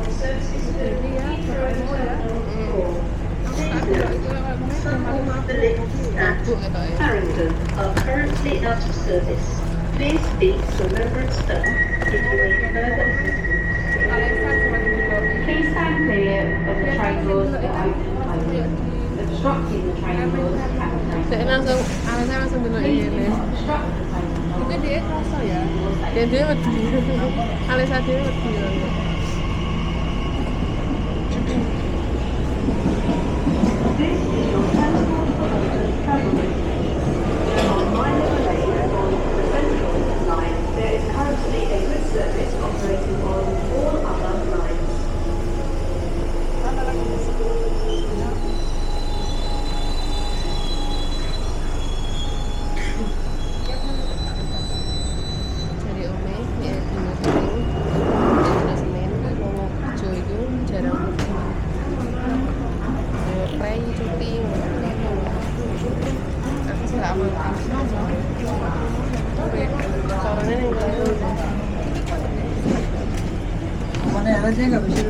services to Heathrow Terminal 4. Please note, some of the lifts at Farringdon are currently out of service. Please speak to a member of staff if you need further assistance. Please stand clear of the train doors that are open only. Obstructing the train doors at the Saya langsung dulu ini. Itu dia kerasa ya. Dia wedi. Alisa dia wedi. This is your transport operator's travel list. On my location on the Central line, there is currently a good service operating on all other lines. Dari Ome, ya Dino Senin, mau kerja itu jarang pray cuti, aku nggak aman. Soalnya yang lain mana aja nggak bisa.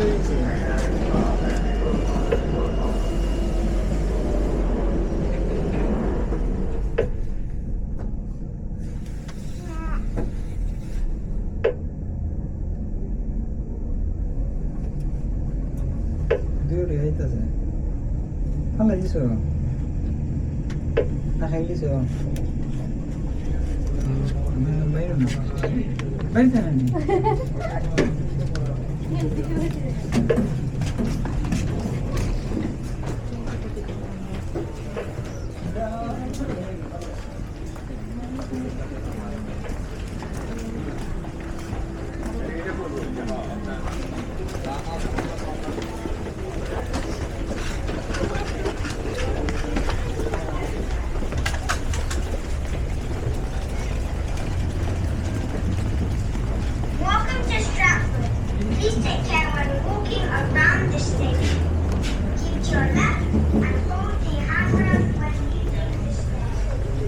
Dulu ya itu sih. Apa lagi so? Nakailis so. Bayar na. Bayar na ni. Welcome to Stratford. Please take care when walking around the station. Keep to your left and hold the handrail when using the stairs.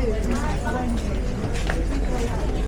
sih.